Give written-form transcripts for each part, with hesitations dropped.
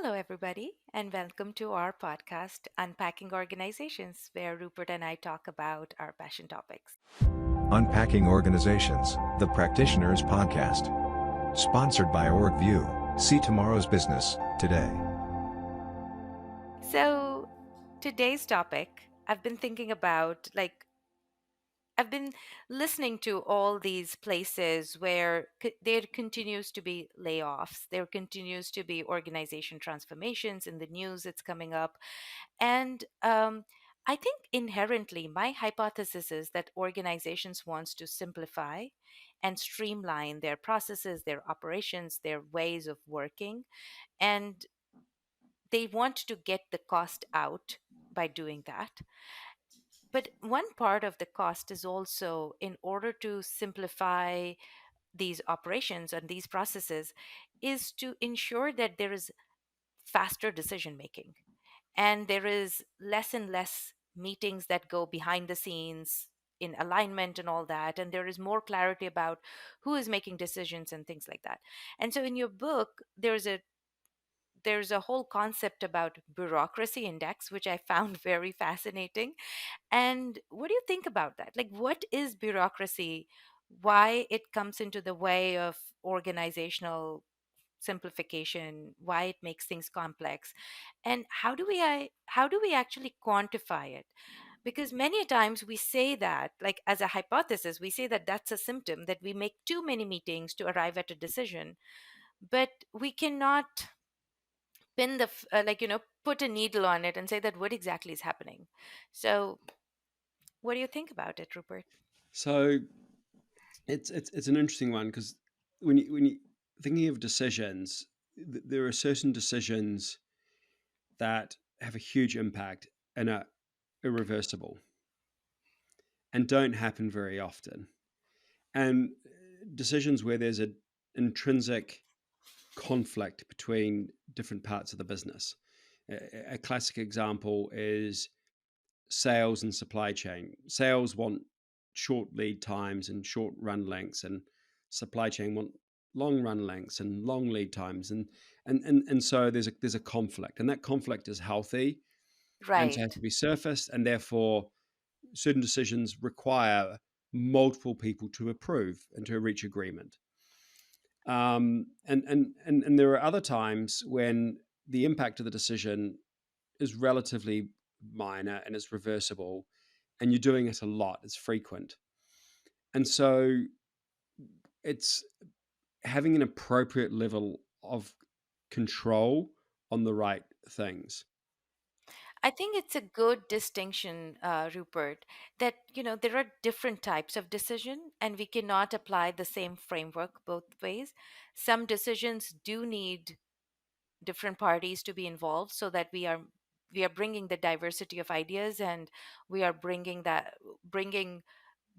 Hello, everybody, and welcome to our podcast, Unpacking Organizations, where Rupert and I talk about our passion topics. Unpacking Organizations, the Practitioners Podcast. Sponsored by Orgvue. See tomorrow's business, today. So, today's topic, I've been thinking about I've been listening to all these places where there continues to be layoffs, there continues to be organization transformations in the news, it's coming up. And I think inherently, my hypothesis is that organizations wants to simplify and streamline their processes, their operations, their ways of working, and they want to get the cost out by doing that. But one part of the cost is also in order to simplify these operations and these processes is to ensure that there is faster decision making and there is less and less meetings that go behind the scenes in alignment and all that, and there is more clarity about who is making decisions and things like that. And so in your book there's a whole concept about bureaucracy index, which I found very fascinating. And what do you think about that? Like, what is bureaucracy, why it comes into the way of organizational simplification, why it makes things complex, and how do we actually quantify it? Because many times we say that, like as a hypothesis, we say that that's a symptom that we make too many meetings to arrive at a decision, but we cannot pin put a needle on it and say that what exactly is happening. So what do you think about it, Rupert? So it's an interesting one because when you thinking of decisions, there are certain decisions that have a huge impact and are irreversible and don't happen very often. And decisions where there's an intrinsic conflict between different parts of the business. A classic example is sales and supply chain. Sales want short lead times and short run lengths, and supply chain want long run lengths and long lead times, and so there's a conflict, and that conflict is healthy, and so has Right. to be surfaced, and therefore certain decisions require multiple people to approve and to reach agreement. And there are other times when the impact of the decision is relatively minor and it's reversible, and you're doing it a lot, it's frequent. And so it's having an appropriate level of control on the right things. I think it's a good distinction, Rupert, that there are different types of decision, and we cannot apply the same framework both ways. Some decisions do need different parties to be involved, so that we are bringing the diversity of ideas, and we are bringing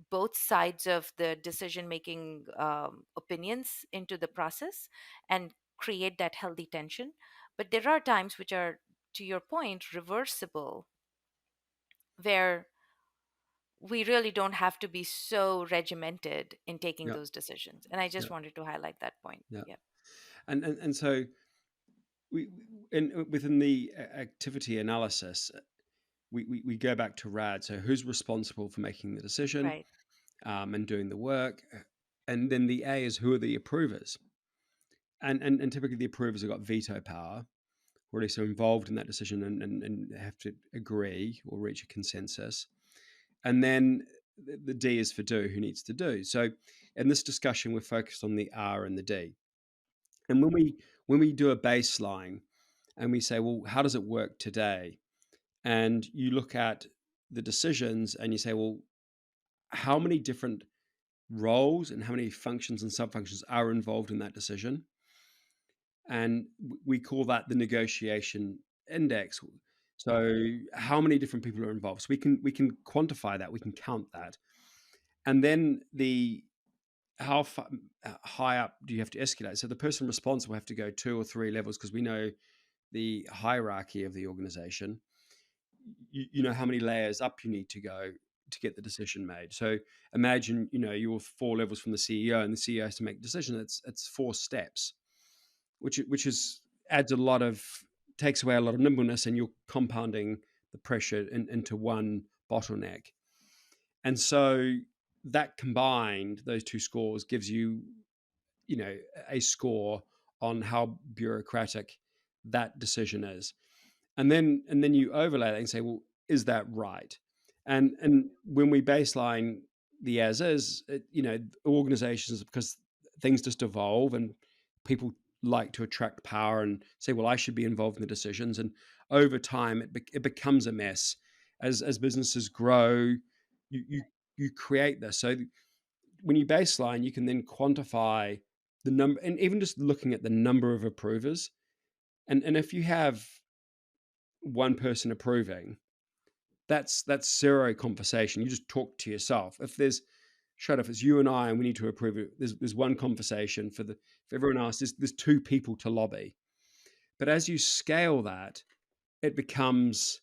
both sides of the decision making opinions into the process and create that healthy tension. But there are times which are, to your point, reversible, where we really don't have to be so regimented in taking Yeah, those decisions. And I just yeah, wanted to highlight that point. yeah. Yeah. And so within the activity analysis, we go back to RAD. So who's responsible for making the decision Right. and doing the work, and then the A is who are the approvers, and typically the approvers have got veto power, or at least are involved in that decision and have to agree or reach a consensus. And then the D is for do, who needs to do. So in this discussion, we're focused on the R and the D. And when we do a baseline and we say, well, how does it work today? And you look at the decisions and you say, well, how many different roles and how many functions and sub-functions are involved in that decision? And we call that the negotiation index. So how many different people are involved? So we can quantify that, we can count that, and then the how high up do you have to escalate? So the person responsible have to go 2 or 3 levels because we know the hierarchy of the organization. You know how many layers up you need to go to get the decision made. So imagine you're 4 levels from the CEO, and the CEO has to make a decision. It's 4 steps, which is adds a lot of takes away a lot of nimbleness, and you're compounding the pressure into one bottleneck. And so that combined, those two scores gives you, you know, a score on how bureaucratic that decision is. And then you overlay that and say, well, is that right? And when we baseline the as is, organizations, because things just evolve, and people like to attract power and say, well, I should be involved in the decisions. And over time, it becomes a mess. As businesses grow, you you create this. So when you baseline, you can then quantify the number, and even just looking at the number of approvers. And if you have one person approving, that's zero conversation. You just talk to yourself. If there's shut if it's you and I and we need to approve it, there's one conversation. For everyone else, there's two people to lobby. But as you scale that, it becomes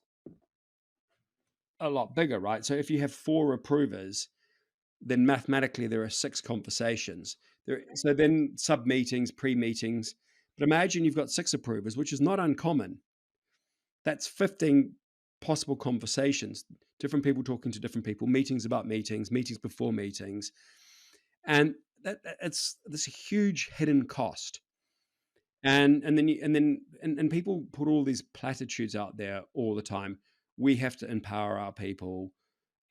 a lot bigger, right? So if you have four approvers, then mathematically there are six conversations. So then sub meetings, pre meetings. But imagine you've got six approvers, which is not uncommon. That's 15 possible conversations, different people talking to different people, meetings about meetings, meetings before meetings. And it's this huge hidden cost. And people put all these platitudes out there all the time. We have to empower our people,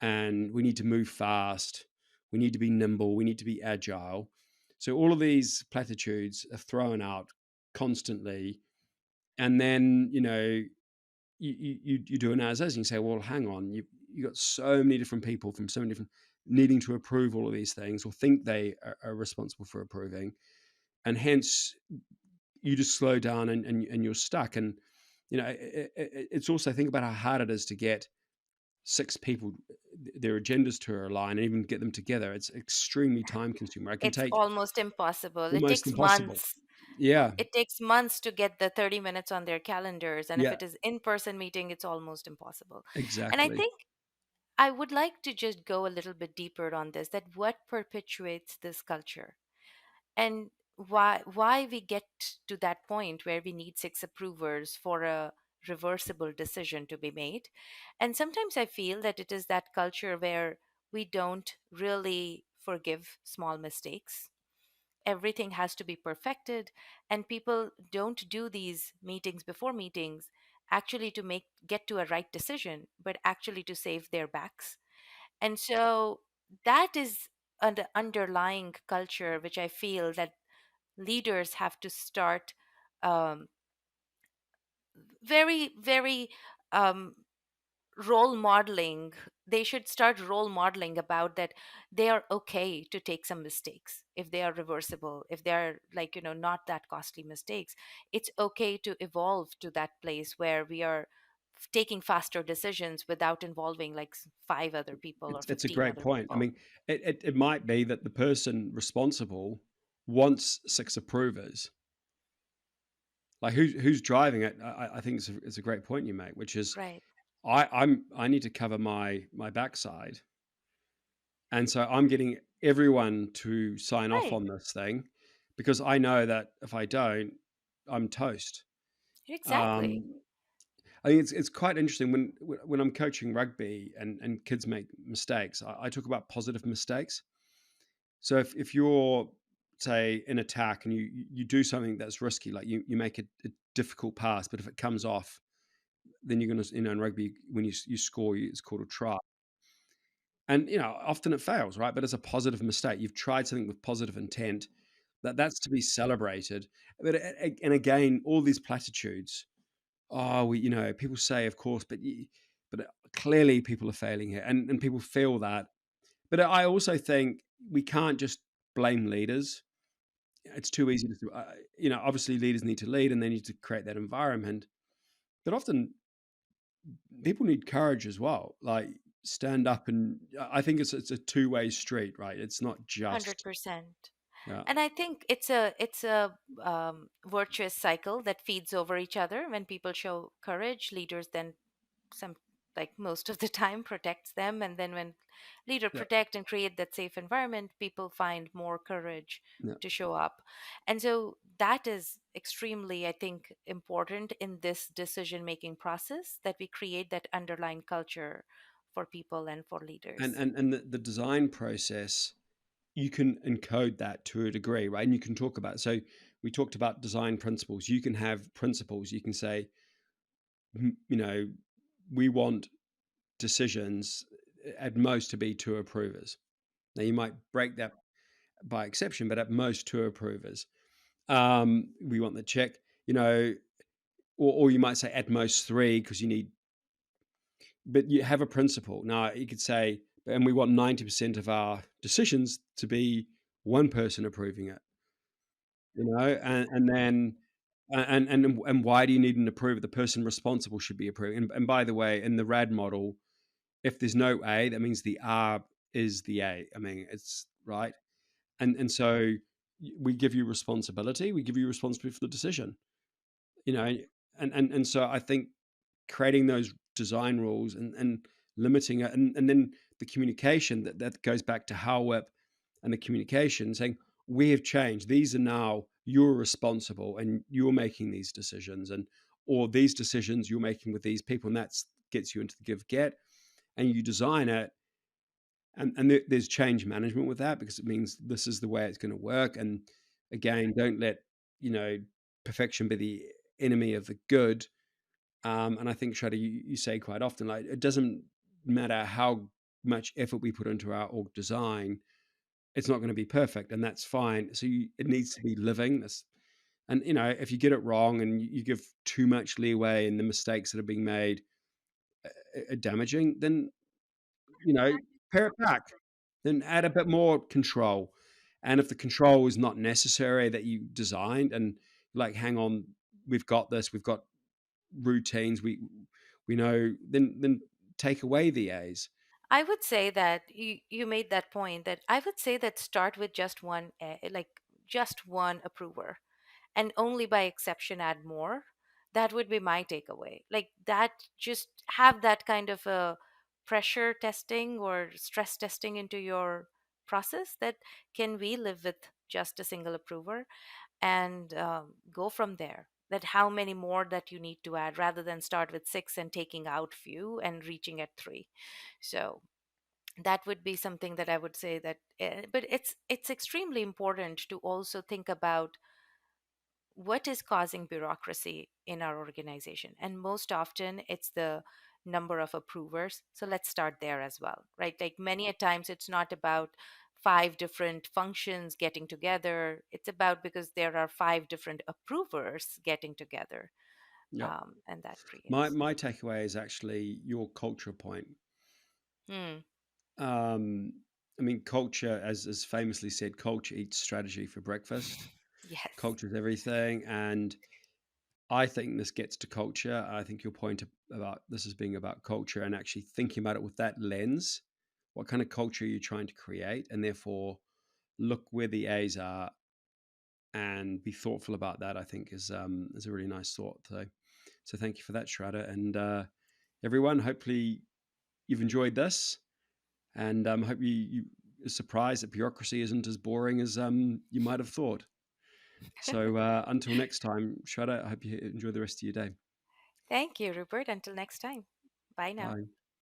and we need to move fast. We need to be nimble. We need to be agile. So all of these platitudes are thrown out constantly. And then, you do an as is, and you say, well, hang on, you got so many different people from so many different needing to approve all of these things, or think they are responsible for approving, and hence you just slow down, and you're stuck. And it's also, think about how hard it is to get six people, their agendas to align, and even get them together. It's extremely time consuming. It can It's take almost impossible. It almost takes impossible. months. Yeah, It takes months to get the 30 minutes on their calendars. And if yeah, it is in-person meeting, it's almost impossible. And I exactly. think I would like to just go a little bit deeper on this, that what perpetuates this culture, and why we get to that point where we need six approvers for a reversible decision to be made. And sometimes I feel that it is that culture where we don't really forgive small mistakes. Everything has to be perfected, and people don't do these meetings before meetings actually to make get to a right decision, but actually to save their backs. And so that is an underlying culture which I feel that leaders have to start um, very um, role modeling. They should start role modeling about that they are okay to take some mistakes if they are reversible, if they are, like, not that costly mistakes. It's okay to evolve to that place where we are taking faster decisions without involving like five other people or It's a 15 great other point. I people. mean, it might be that the person responsible wants six approvers. Like, who's driving it? I think it's a great point you make, which is, Right. I need to cover my backside, and so I'm getting everyone to sign off Right. on this thing, because I know that if I don't, I'm toast. Exactly. Um, I think it's quite interesting when I'm coaching rugby, and kids make mistakes. I talk about positive mistakes. So if you're, say, in attack, and you do something that's risky, like you make a difficult pass, but if it comes off, then you're going to, in rugby, when you score, it's called a try. And often it fails, right? But it's a positive mistake. You've tried something with positive intent. That's to be celebrated. But and again, all these platitudes. Oh, people say, of course, but clearly people are failing here, and people feel that. But I also think we can't just blame leaders. It's too easy to, obviously leaders need to lead, and they need to create that environment. But often people need courage as well. Like, stand up, and I think it's a two-way street, right? It's not just 100%. yeah, And I think it's a virtuous cycle that feeds over each other. When people show courage, leaders then, some, like most of the time, protects them. And then when leader yeah, protect and create that safe environment, people find more courage yeah. to show up. And so that is extremely, I think, important in this decision making process, that we create that underlying culture for people and for and leaders. the design process, you can encode that to a degree, right? And you can talk about, so we talked about design principles. You can have principles. You can say, you know, we want decisions at most to be two approvers. Now you might break that by exception, but at most two approvers. We want the check, you know, or you might say at most three because you need, but you have a principle. Now you could say, and we want 90% of our decisions to be one person approving it, you know, and then and why do you need an approver? The person responsible should be approving. And by the way, in the RAD model, if there's no A, that means the R is the A. I mean, it's right. And so we give you responsibility. We give you responsibility for the decision, you know, and so I think creating those design rules and limiting it, and then the communication that goes back to HowWhip and the communication saying we have changed. These are now you're responsible and you're making these decisions, and or these decisions you're making with these people, and that's gets you into the give get, and you design it, and there's change management with that because it means this is the way it's going to work. And again, don't let you know perfection be the enemy of the good. And I think, Shradha, you say quite often, like, it doesn't matter how much effort we put into our org design, it's not going to be perfect, and that's fine. So it needs to be living. And you know, if you get it wrong and you give too much leeway, and the mistakes that are being made are damaging, then you know, pare it back. Then add a bit more control. And if the control is not necessary that you designed, and like, hang on, we've got this, we've got routines, we know, then take away the A's. I would say that you made that point, that I would say that start with just like just one approver, and only by exception add more. That would be my takeaway. Like that, just have that kind of a pressure testing or stress testing into your process, that can we live with just a single approver, and go from there, that how many more that you need to add, rather than start with six and taking out few and reaching at three. So that would be something that I would say, that but it's extremely important to also think about what is causing bureaucracy in our organization, and most often it's the number of approvers. So let's start there as well, right? Like many a times it's not about five different functions getting together, it's about because there are five different approvers getting together, Yep. and that My creates. my takeaway is actually your culture point. Hmm. Um, I mean, culture, as famously said, culture eats strategy for breakfast. Yes. Culture is everything, and I think this gets to culture. I think your point about this as being about culture and actually thinking about it with that lens. What kind of culture are you trying to create? And therefore, look where the A's are and be thoughtful about that. I think is a really nice thought. So thank you for that, Shradha, and everyone. Hopefully, you've enjoyed this, and hope you are surprised that bureaucracy isn't as boring as you might have thought. So until next time, Shradha, I hope you enjoy the rest of your day. Thank you, Rupert. Until next time. Bye now. Bye.